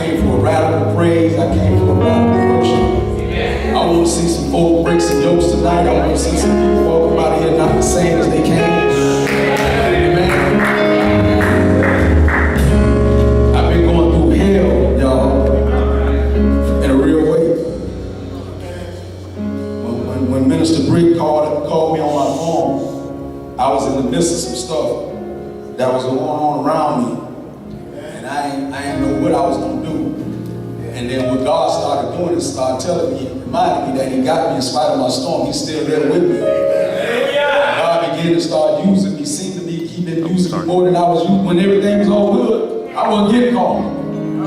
came for a radical praise. I came for a radical worship. I want to see some folk break some yokes tonight. I want to see some people walk out of here not the same as they came. Amen. I've been going through hell, y'all, in a real way. When Minister Brick called me on my phone, I was in the midst of some stuff that was going on around me. And I ain't know what I was going to do. And then when God started doing it, started telling me, reminded me that he got me in spite of my storm. He's still there with me. God began to start using me. Seemed to me he been using me more than I was using. When everything was all good, I wasn't getting called.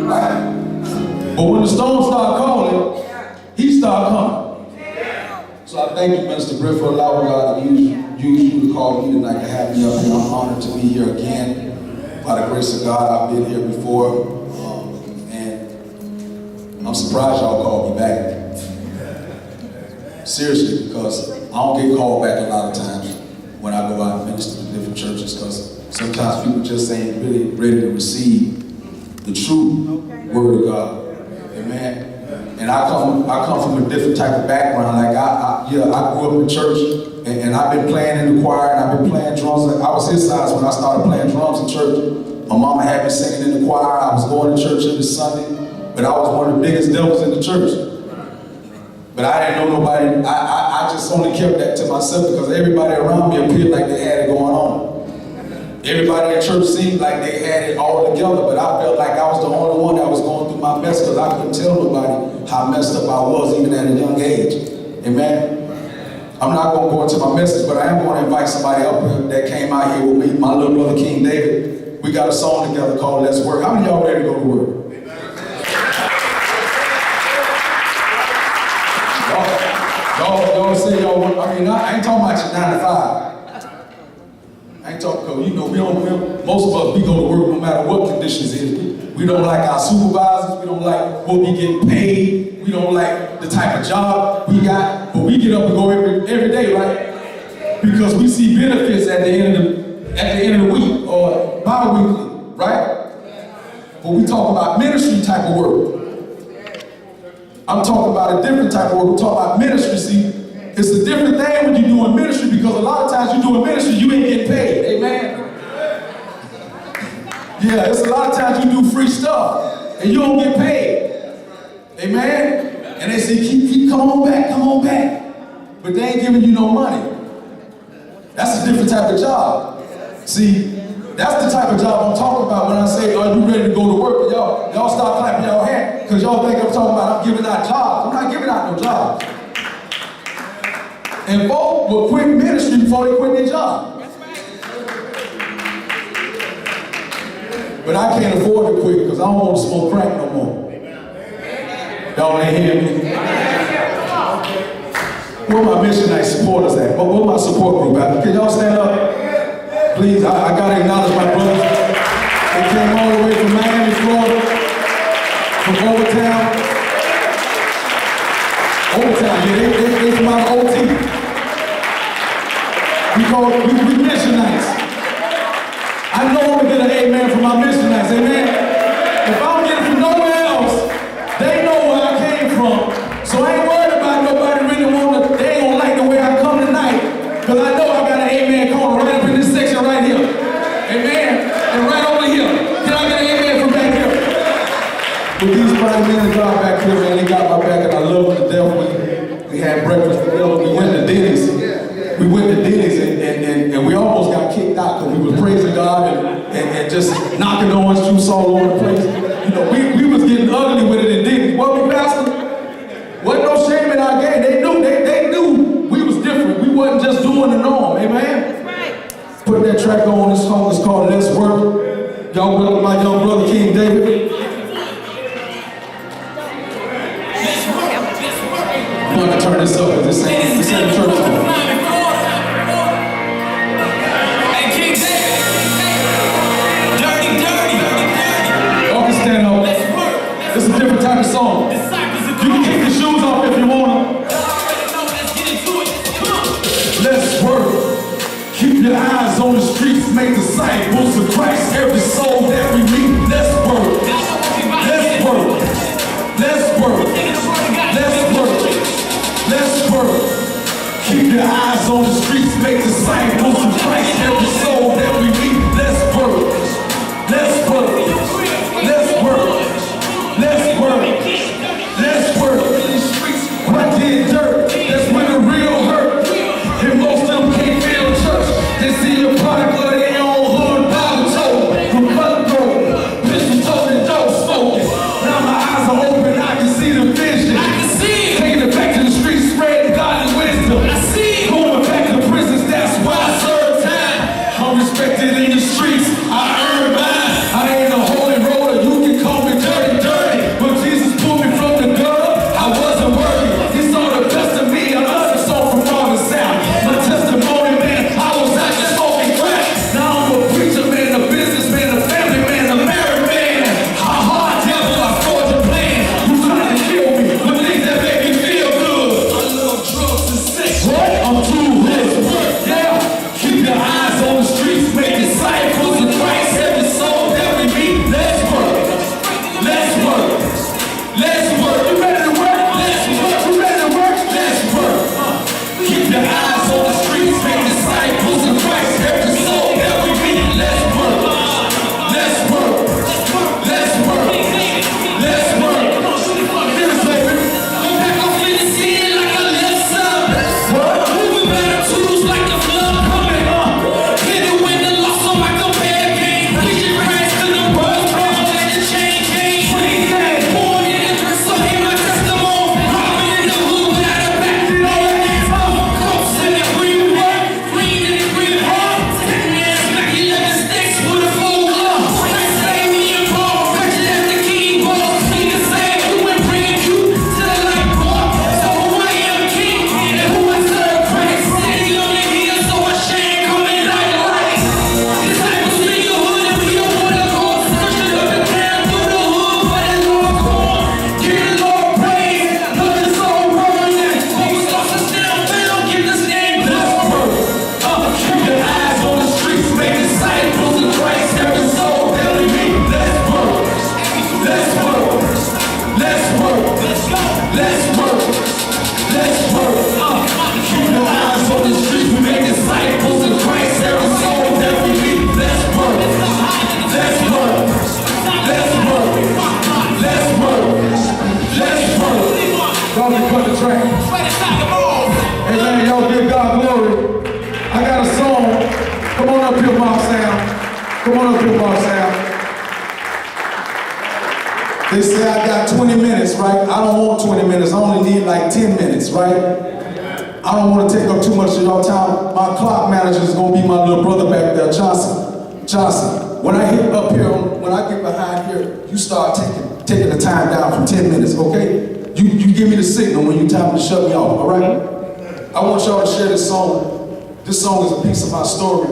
Right? But when the storm started calling, he started coming. So I thank you, Minister Britt, for allowing God to use you to call me tonight, to have me up here. I'm honored to be here again. By the grace of God, I've been here before. I'm surprised y'all called me back. Seriously, because I don't get called back a lot of times when I go out and minister to different churches, because sometimes people just ain't really ready to receive the true word of God. Amen. And I come from a different type of background. Like I grew up in church, and I've been playing in the choir, and I've been playing drums. I was his size when I started playing drums in church. My mama had me singing in the choir. I was going to church every Sunday. But I was one of the biggest devils in the church. But I didn't know nobody. I just only kept that to myself because everybody around me appeared like they had it going on. Everybody in church seemed like they had it all together, but I felt like I was the only one that was going through my mess because I couldn't tell nobody how messed up I was even at a young age. Amen? I'm not going to go into my message, but I am going to invite somebody up here that came out here with me, my little brother King David. We got a song together called Let's Work. How many of y'all ready to go to work? Y'all say y'all work. I mean, I ain't talking about your 9 to 5. I ain't talking, because most of us, we go to work no matter what conditions it is. We don't like our supervisors. We don't like what we get paid. We don't like the type of job we got. But we get up and go every day, right? Because we see benefits at the end of the week or bi-weekly, right? But we talk about ministry type of work. I'm talking about a different type of work. We're talking about ministry. See, it's a different thing when you're doing ministry, because a lot of times you're doing ministry, you ain't getting paid. Amen? Yeah, it's a lot of times you do free stuff and you don't get paid. Amen? And they say, keep come on back. But they ain't giving you no money. That's a different type of job. See, that's the type of job I'm talking about when I say, are you ready to go to work? Y'all start clapping y'all hands because y'all think I'm talking about I'm giving out jobs. I'm not giving out no jobs. And folk will quit ministry before they quit their job. But I can't afford to quit because I don't want to smoke crack no more. Y'all ain't hear me? Where my missionary supporters at? Where my support group at? Can y'all stand up? Please, I gotta acknowledge my brothers. They came all the way from Miami, Florida, from Overtown. Yeah, they from out of OT. We missionites. I know I'm gonna get an amen from my missionites, amen? If I don't get it from nowhere else, they know where I came from. So I ain't worried about nobody really they ain't gonna like the way I come tonight, because I know I got an amen coming right up in this section right here. Amen? And right over here. Can I get an amen from back here? With these fine men and God back here, man, they got my back and I love them to death. We had breakfast together. We went to Denny's. And we almost got kicked out because we was praising God and just knocking orange juice all over the place. You know, we was getting ugly with it in Denny's. Wasn't we, Pastor? Wasn't no shame in our game. They knew we was different. We wasn't just doing the norm. Amen? Right. Put that track on. This song is called Let's Work. Y'all welcome my young brother King David. I'm going to turn this up because this ain't church song. It's a different type of song. You can kick your shoes off if you want to. Let's work. Keep your eyes on the streets. Make disciples of Christ. Every soul that we meet. Let's work. Let's work. disciples of Christ. Every soul that we meet, let's work. Let's work. Let's work. Let's work. Let's work. What did dirt? That's when the real hurt. And most of them can't feel church. They see a product of their own hood, Bible told, from cutthroat, pistol toting, dope smoking. Now my eyes are open, I can see the vision. I can see it. Taking it back to the streets, spreading godly wisdom. I see it. Going back to prisons, that's why I serve time. I'm respected in the streets, I earn mine. I ain't a holy roller, you can call me dirty, dirty. But Jesus pulled me from the gutter, I wasn't worthy. He saw the best of me, I love the song from North and South. My testimony, man, I was out just smoking crack. Now I'm a preacher, man, a businessman, a family man, a married man. A hard devil, I forged a plan. You trying to kill me with things that make me feel good. I love drugs and sex. What? I'm too rich. Yeah, keep your eyes on the streets, make disciples of Christ. Every soul that we meet, let's work. Let's work. Let's work. You ready to work? Let's work. You ready to work? Let's work. Keep your eyes on the streets, make disciples of Christ. Every soul that we meet, let's work. Let's work. Let's work. Let's work. Here's it, baby. I'm back up in the city like I left some. Moving better tools like the flood coming up. Hit it when the loss on my compare game. Preaching Christ to the world, wrong like the chain gang. Born in the dress, so hear my testimony. Robbing in the hood without a back to no hands up. Coats in the green work, green in the green heart. Taking ass back 11 sticks with a full up. Christ saved me and Paul, wretched as the king was. He can save you and bring you to the light bar. So who I am, king, and who I serve, Christ. City on the hill, so I shine coming like light. Disciples in your hood and we on one accord. Searching up the town through the hood for that Lord corn. Give the Lord praise, love is so rolling. Always lost us down, they don't give this name. Let's work. Keep your eyes on the streets, make disciples of Christ. Every soul that we meet, let's work. Let's work. Let's work. Let's go. Let's work. Let's work. Keep your eyes on the streets, we make disciples of Christ. Every soul that we meet, let's work. Let's work. Let's work. Let's work. Let's work. Y'all can cut the track. Hey man, y'all give God glory. I got a song. Come on up here, Mark Sam. Come on up here, Mark Sam. They say I got 20 minutes, right? I don't want 20 minutes. I only need like 10 minutes, right? I don't want to take up too much of y'all time. My clock manager is going to be my little brother back there, Johnson. Johnson, when I hit up here, when I get behind here, you start taking the time down from 10 minutes, okay? You give me the signal when you time to shut me off, all right? I want y'all to share this song. This song is a piece of my story,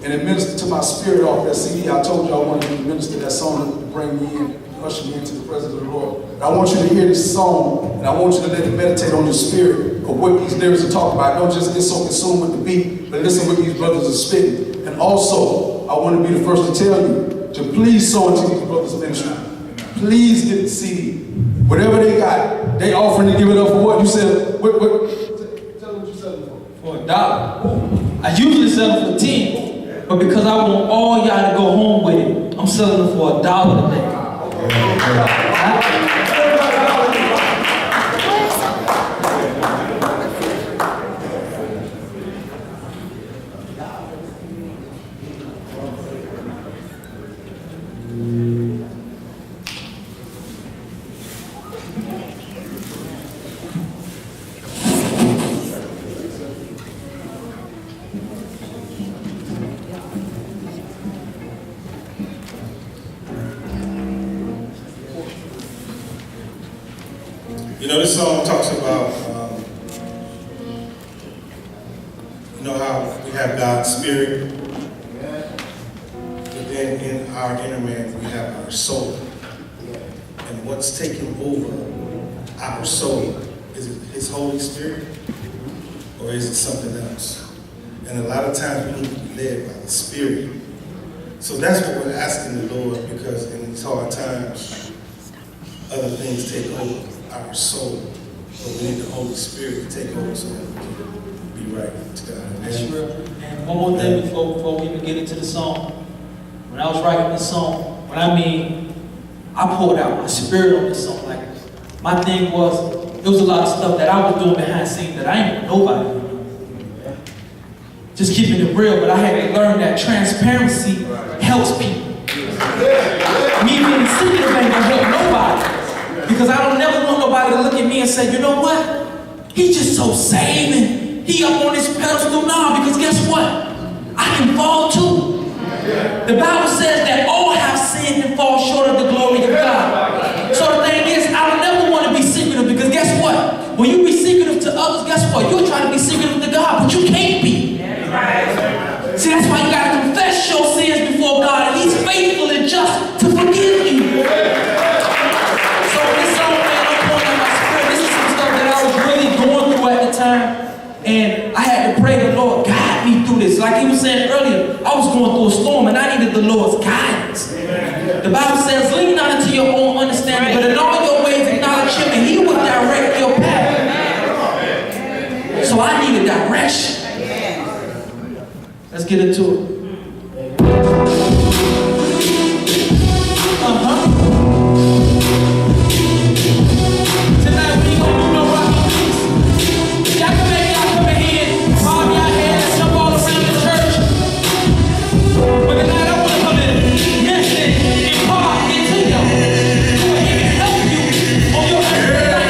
and it ministered to my spirit off that CD. I told you I wanted to minister that song to bring me in, usher me into the presence of the Lord. And I want you to hear this song, and I want you to let it meditate on your spirit of what these lyrics are talking about. Don't just get so consumed with the beat, but listen what these brothers are spitting. And also, I want to be the first to tell you to please sow into these brothers' ministry. Please get the CD. Whatever they got, they offering to give it up for what? You said, what? Tell them what you selling for. For $1. I usually sell them for 10, but because I want all y'all to go home with it, I'm selling them for $1 today. You know, this song talks about, you know how we have God's Spirit, but then in our inner man we have our soul. And what's taking over our soul? Is it His Holy Spirit, or is it something else? And a lot of times we need to be led by the Spirit. So that's what we're asking the Lord, because in these hard times, other things take over our soul, but we need the Holy Spirit to take over so that we can be You're right. To God. That's real. And one more thing before we even get into the song. When I was writing this song, I poured out my spirit on this song. Like, my thing was, there was a lot of stuff that I was doing behind the scenes that I ain't know nobody. Just keeping it real, but I had to learn that transparency helps people. Me being secretive ain't gonna help nobody. Because I don't never want nobody to look at me and say, you know what? He's just so saving. He up on his pedestal now, because guess what? I can fall too. The Bible says that all have sinned and fall short of the glory of God. So the thing is, I don't never want to be secretive, because guess what? When you be secretive to others, guess what? You're trying to be secretive to God, but you can't be. See, that's why you got to confess your sins before God, and He's faithful and just to forgive you. So this song, man, I'm pouring out my spirit. This is some stuff that I was really going through at the time, and I had to pray the Lord, guide me through this. Like he was saying earlier, I was going through a storm, and I needed the Lord's guidance. The Bible says, lean not into your own understanding, but in all your ways acknowledge Him, and He will direct your path. So I needed direction. Let's get into it. Tonight we ain't gonna do no rockin' beats. Y'all come in here, bob your head, and jump all around the church. But tonight I wanna come in, listen, and pop into you. So He can help you on your every night.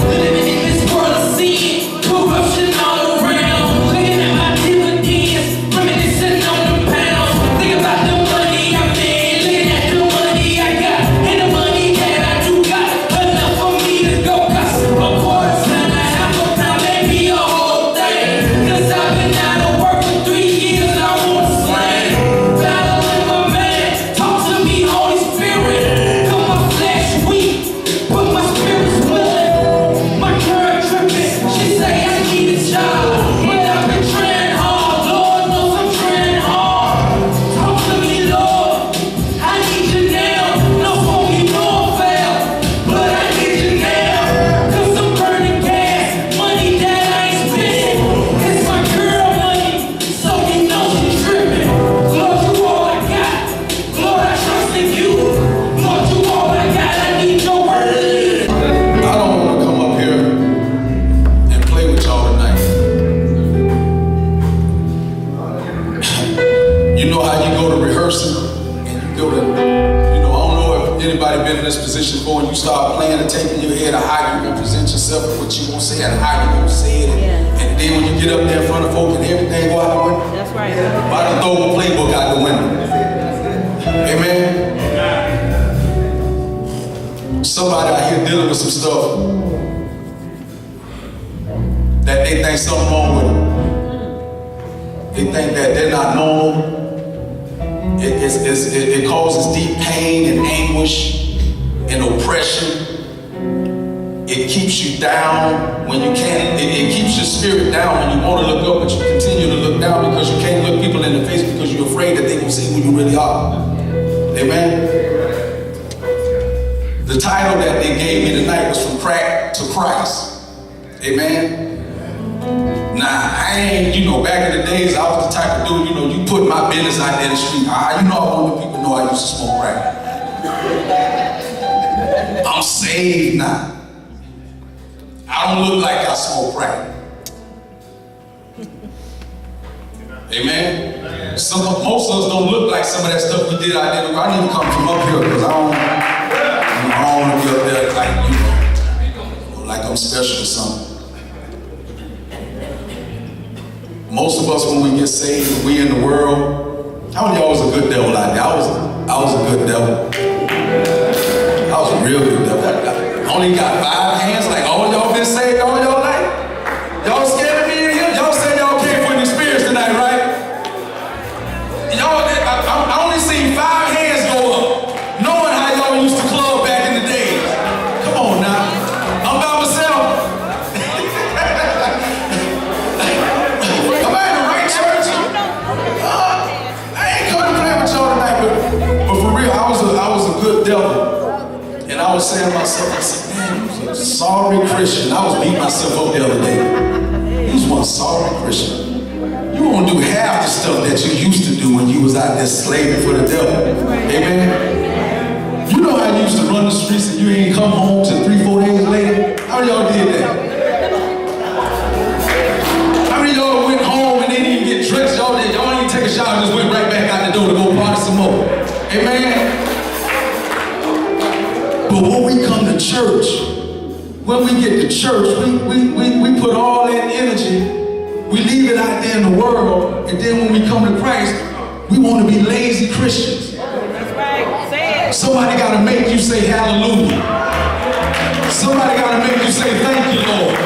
Living in this world of sin, corruption all around. Looking at my dividends, reminiscing on the pounds. Think about the money I made, looking at the money I got, and the money that I do got enough for me to go. Cause a quarter time, a half a pound, maybe a whole thing. Cause I've been out of work for 3 years, and I want to slang. Battling my man, talk to me, Holy Spirit. Cause my flesh weak, but my spirit's willing. My current tripping, she say I need a job, but I've been trying hard. Lord knows I'm trying hard. Talk to me, Lord. I need you now. No hope you know I fail, but I need you now. Cause I'm burning gas, money that I ain't spending. It's my girl money, so you know she's tripping. Lord, you all I got. Lord, I trust in you. Lord, you all I got. I need your word to lead. I don't want to come up here and play with y'all tonight. You know how you go to rehearsal and you go to, I don't know if anybody been in this position before, and you start playing the tape in your head of how you going to present yourself and what you going to say and how you going to say it. And then when you get up there in front of folk and everything go out the window. That's right. Why don't throw the playbook out the window? Amen. Somebody out here dealing with some stuff that they think something wrong with them. They think that they're not normal. It causes deep pain and anguish and oppression. It keeps you down when you can't. It keeps your spirit down when you want to look up, but you continue to look down because you can't look people in the face because you're afraid that they're going to see who you really are. Amen. The title that they gave me tonight was From Crack to Christ. Amen. Now, I ain't, back in the days, I was the type of dude, you put my business out there in the street. I want the people to know I used to smoke crack. I'm saved now. I don't look like I smoke crack. Amen. Most of us don't look like some of that stuff we did out there. I need to come from up here because I don't want to be up there like I'm special or something. Most of us, when we get saved, we in the world. How many of y'all was a good devil out there? I was a good devil. I was a real good devil. I only got 5 hands. Like all y'all been saved all y'all life. Y'all scared of me in here? Y'all said y'all came for an experience tonight, right? I only seen 5 hands go up, knowing how y'all used to club back in the days. Come on now. I'm by myself. Am I in the right church? I ain't coming to play with y'all tonight, but for real, I was a good devil. saying to myself, I said, man, you're a sorry Christian. I was beating myself up the other day. You was one sorry Christian. You won't do half the stuff that you used to do when you was out there slaving for the devil. Amen? You know how you used to run the streets and you ain't come home till 3-4 days later? How y'all did that? How many of y'all went home and didn't even get dressed? Y'all didn't even take a shower, just went right back out the door to go party some more. Amen? But when we come to church, when we get to church, we put all that energy, we leave it out there in the world, and then when we come to Christ, we want to be lazy Christians. That's right. Say it. Somebody got to make you say hallelujah. Somebody got to make you say thank you, Lord.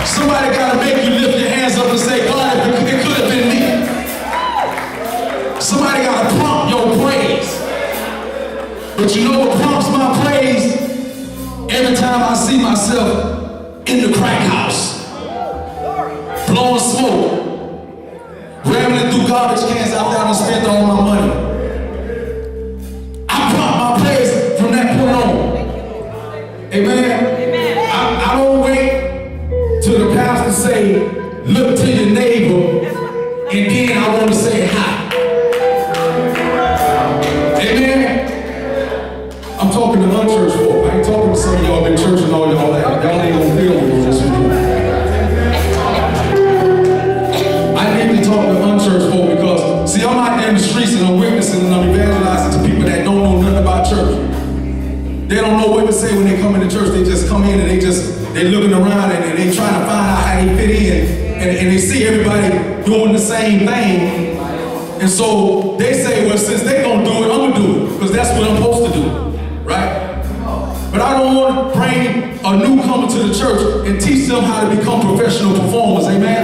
Somebody got to make you lift your hands up and say, God, it could have been me. Somebody got to prompt your praise. But you know what prompts my praise? Every time I see myself in the crack house, blowing smoke, rambling through garbage cans after I done spent all my money. I prompt my praise from that point on. Amen? I don't wait till the pastor say, look to your neighbor, and then I want to say hi. Amen? I'm talking to unchurched folk. I ain't talking to some of y'all been churching all y'all life. Y'all ain't gonna feel me with this one. I need to talk to unchurched folk because, see, I'm out there in the streets and I'm witnessing and I'm evangelizing to people that don't know nothing about church. They don't know what to say when they come into church. They just come in and they're looking around and they trying to find out how they fit in. And they see everybody doing the same thing. And so they say, well, since they gonna do it, I'm gonna do it. Because that's what I'm supposed to do, right? But I don't want to bring a newcomer to the church and teach them how to become professional performers, amen?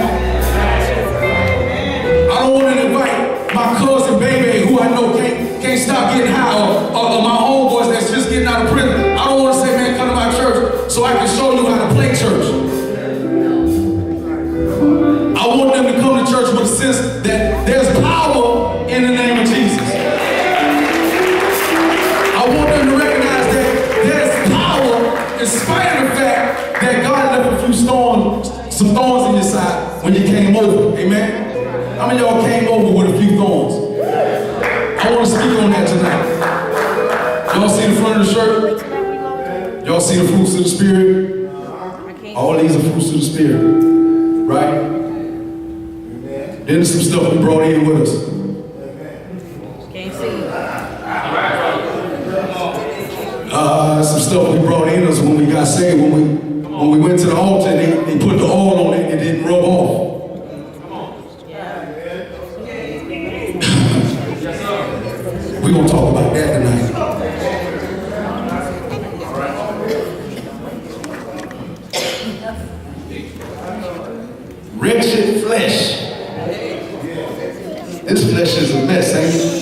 I don't want to invite my cousin baby who I know can't stop getting high or my homeboys that's just getting out of prison. I don't want to say, man, come to my church so I can show you how to play church. I want them to come to church with a sense that there's power in the name of Jesus. I want them to recognize that there's power in spite of the fact that God left a few some thorns in your side when you came over. Amen? How many of y'all came over with a few thorns? I want to speak on that tonight. Y'all see the front of the shirt? Y'all see the fruits of the Spirit? All these are fruits of the Spirit. Right? Then there's some stuff we brought in with us. Can't see. Some stuff we brought in us when we got saved. When we went to the altar, they put the oil on it and it didn't rub off. We're going to talk about that tonight. Wretched flesh. This flesh is a mess, ain't it?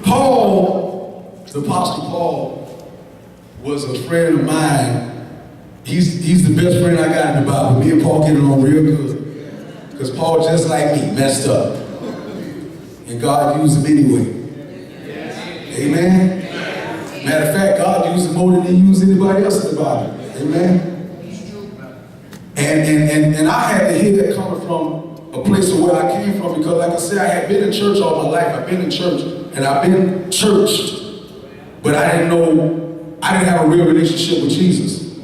Paul, the Apostle Paul, was a friend of mine. He's the best friend I got in the Bible. Me and Paul get along real good. Because Paul, just like me, messed up. And God used him anyway. Amen? Matter of fact, God used him more than he used anybody else in the Bible. Amen? And I had to hear that coming from a place of where I came from because, like I said, I had been in church all my life. I've been in church and I've been churched, but I didn't have a real relationship with Jesus.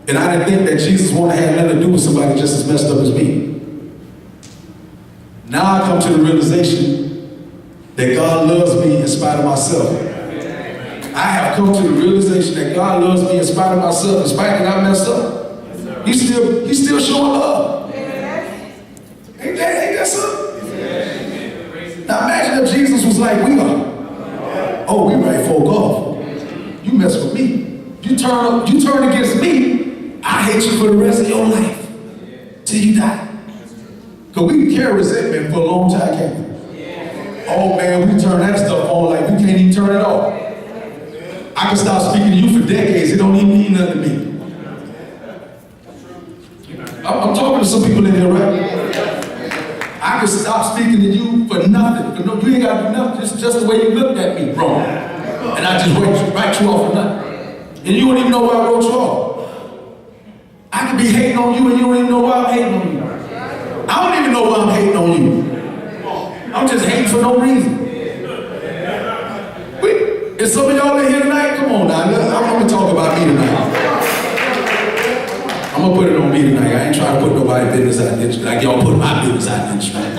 And I didn't think that Jesus wanted to have nothing to do with somebody just as messed up as me. Now I come to the realization that God loves me in spite of myself. I have come to the realization that God loves me in spite of myself, in spite that I messed up. He's still showing love. Ain't that something? Now imagine if Jesus was like we are. Oh, we write folk off. You mess with me. You turn against me, I hate you for the rest of your life. Till you die. Because we can carry resentment for a long time, can't we? Oh man, we turn that stuff on like we can't even turn it off. I can stop speaking to you for decades, it don't even mean nothing to me. I'm talking to some people in here, right? I could stop speaking to you for nothing. For no, you ain't got to do nothing. Just the way you looked at me wrong. And I just write you off for nothing. And you don't even know why I wrote you off. I could be hating on you and you don't even know why I'm hating on you. I don't even know why I'm hating on you. I'm just hating for no reason. Is some of y'all in here tonight? Come on now. I'm going to talk about me tonight. I'm going to put it on me tonight. I ain't trying to put nobody's business out there like y'all put my business out there tonight.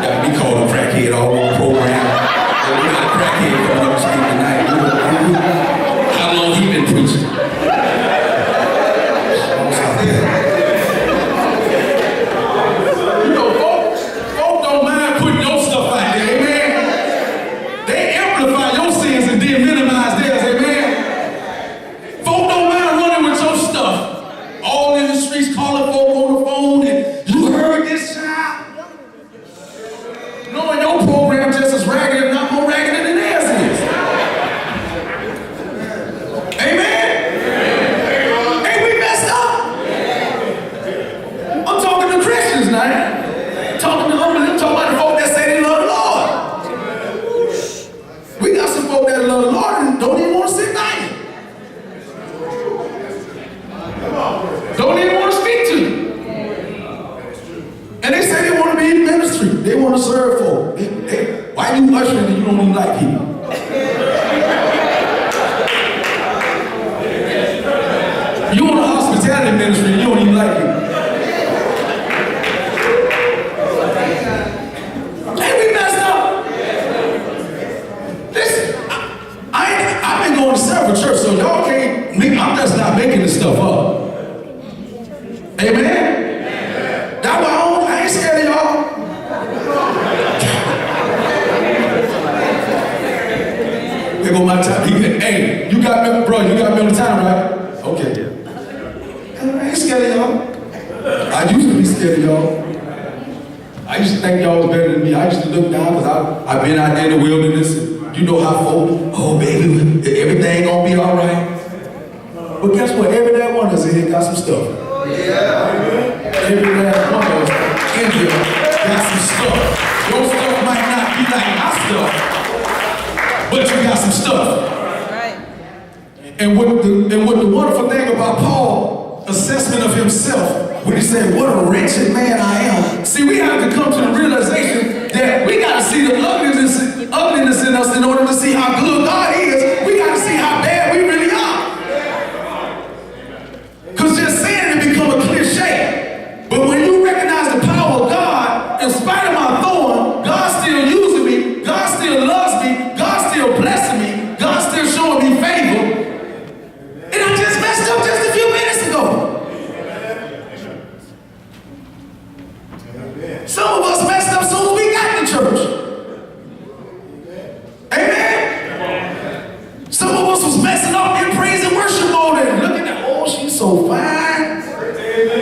Got me called a crackhead all over the program. We got a crackhead coming up to speak tonight. How long he been preaching? You know, folk don't mind putting your stuff out there, amen? They amplify your sins and then minimize theirs, amen? Folk don't mind running with your stuff. All in the streets calling folk on the phone and you heard this child? Knowing your program just as ragged, if not more ragged than theirs is. Amen? Ain't we messed up? I'm talking to Christians now. Talking to unbelievers, talking about the folk that say they love the Lord. We got some folk that love the Lord and don't even want to sit down. Don't even want to speak to you. And they say they want to be in ministry. They want to serve folk. Why you ushering and you don't even like people? You want a hospitality ministry and you don't even like people. Ain't we messed up? Listen, I've been going to several churches, so y'all can't, I'm just not making this stuff up. Amen? That's why I ain't scared of y'all. Here go my time. Hey, you got me, bro, you got me on the time, right? Okay. I ain't scared of y'all. I used to be scared of y'all. I used to think y'all was better than me. I used to look down because I've been out there in the wilderness. And you know how folk, oh baby, everything gonna be all right. But guess what? Every last one of us in here got some stuff. Every last one of us in here got some stuff. Your stuff might not be like my stuff, but you got some stuff. And what the wonderful thing about Paul's assessment of himself, when he said, what a wretched man I am. See, we have to come to the realization that we got to see the ugliness in us in order to see how good God is. We got to see how bad we really are. Because just saying it become a cliche. But when you recognize the power of God, in spite of my thorn, God still using me, God still loves me, God still blessing me, God still showing me favor. And I just messed up just a few minutes ago. Some of us messed up as soon as we got to church. Amen? Some of us was messing up in praise and worship mode and looking at, oh, she's so fine.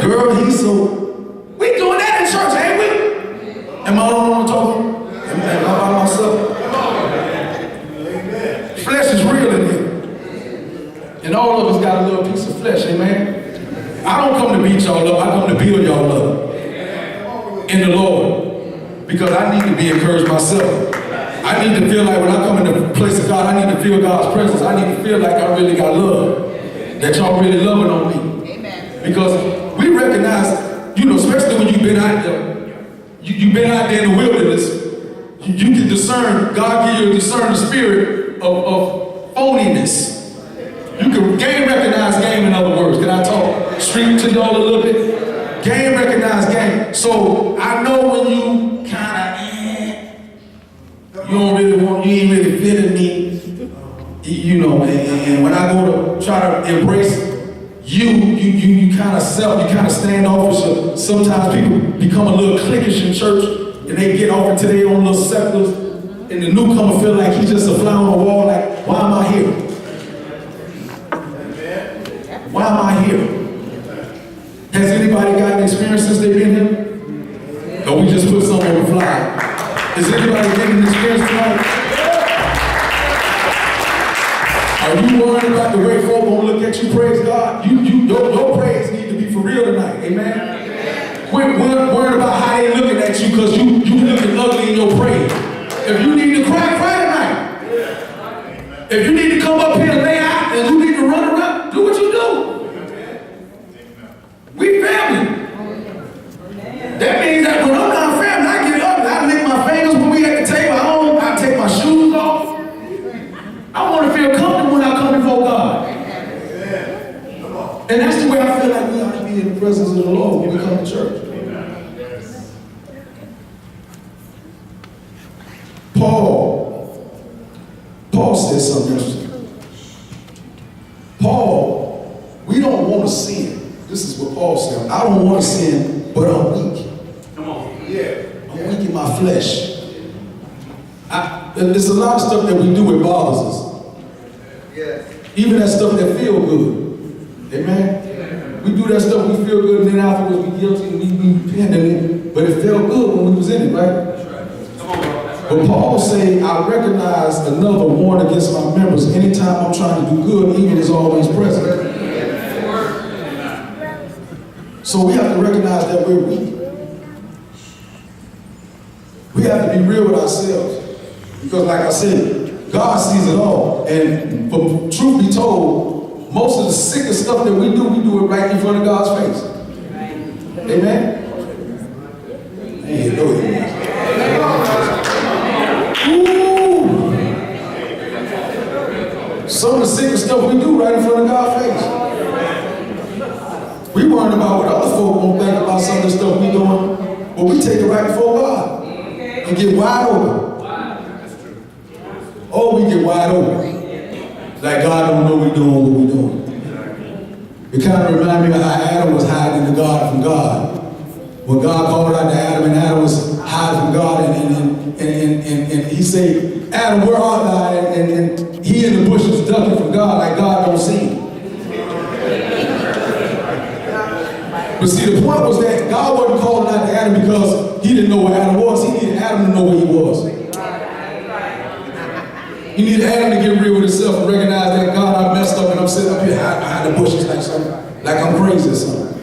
Girl, he's so... We doing that in church, ain't we? Am I the only one talking? Am I by myself? Flesh is real in here. And all of us got a little piece of flesh, amen? I don't come to beat y'all up, I come to build y'all up. In the Lord. Because I need to be encouraged myself. I need to feel like when I come in the place of God, I need to feel God's presence. I need to feel like I really got love. That y'all really loving on me. Amen. Because we recognize, you know, especially when you've been out there, you've been out there in the wilderness, you can discern, God give you a discerning spirit of phoniness. You can game recognize game, in other words. Can I talk street to y'all a little bit? Game recognize game. So I know when you kind of, you don't really want, you ain't really feeling me, you know, and when I go to try to embrace you kind of standoffish. Sometimes people become a little cliquish in church and they get off into their own little sectors and the newcomer feel like he's just a fly on the wall, like, why am I here? Why am I here? Has anybody got an experience since they've been here? Or we just put something on the fly? Is anybody getting an experience tonight? Are you worried about the way folk gonna look at you? Praise God. Your praise need to be for real tonight. Amen? Quit worrying about how they looking at you because you looking ugly in your praise. If you need to cry, cry tonight. If you need to come up here and lay out and you need to run around, do what you do. We family. That means that when I'm not family, I get up and I lick my fingers when we at the table. I take my shoes off. I want to feel comfortable when I come before God. And that's the way I feel like we ought to be in the presence of the Lord when we come to church. Paul said something interesting. Paul, we don't want to sin. This is what Paul said. I don't want to sin, but I'm weak. Come on. Yeah. I'm weak in my flesh. There's a lot of stuff that we do that bothers us. Yeah. Even that stuff that feel good. Amen? We do that stuff, we feel good, and then afterwards we guilty and we repent in it. But it felt good when we was in it, right? That's right. Come on, bro. But Paul say, I recognize another warn against my members. Anytime I'm trying to do good, evil is always present. So we have to recognize that we're weak. We have to be real with ourselves. Because like I said, God sees it all. And for truth be told, most of the sickest stuff that we do it right in front of God's face. Amen? Hey, no, amen. Ooh. Some of the sickest stuff we do right in front of God's face. We worrying about what other folk won't think about some of the stuff we doing, but we take it right before God and get wide open. Oh, we get wide open. Like God don't know we doing what we doing. It kind of reminds me of how Adam was hiding in the garden from God. When God called out to Adam and Adam was hiding from God and he said, Adam, where art thou? And he in the bushes ducking from God like God don't see him. But see, the point was that God wasn't calling out to Adam because he didn't know where Adam was. He needed Adam to know where he was. He needed Adam to get real with himself and recognize that God, I messed up and I'm sitting up here behind the bushes like I'm crazy or something.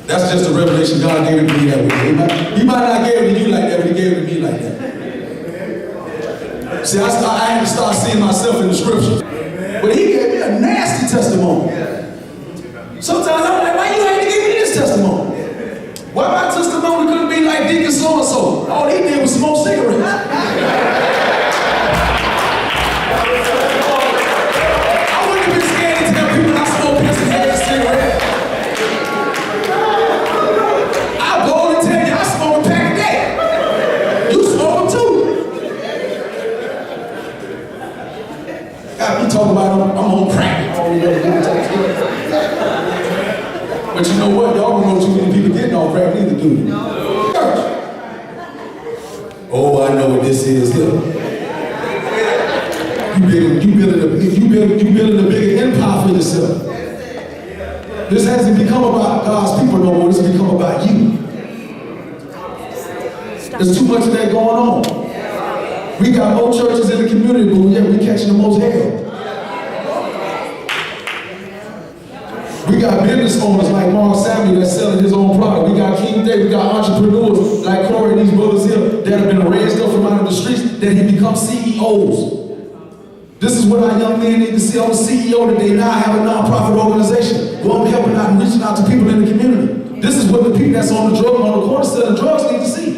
That's just a revelation God gave to me that way. He might not give it to you like that, but he gave it to me like that. See, I had to start seeing myself in the scriptures. But he gave me a nasty testimony. Sometimes I'm like, why you had to give me this testimony? Why my testimony couldn't be like Deacon so-and-so? All he did was smoke cigarettes. I wouldn't have been scared to tell people I smoke piss and have a cigarette. I'll go and tell you I smoke a pack a day. You smoke them too. God, you talking about I'm on crack. But you know what? Y'all don't know too many people getting on crack either, do you? No. Oh, I know what this is here. You building a bigger empire for yourself. This hasn't become about God's people no more. This has become about you. There's too much of that going on. We got more churches in the community, but yet we catching the most hell. We got business owners like Mark Samuel that's selling his own product. We got King David. We got entrepreneurs like Corey and these brothers here that have been raised up from out of the streets that have become CEOs. This is what our young men need to see. I'm a CEO today. Now I have a non-profit organization where I'm helping out and reaching out to people in the community. This is what the people that's on the corner selling drugs need to see.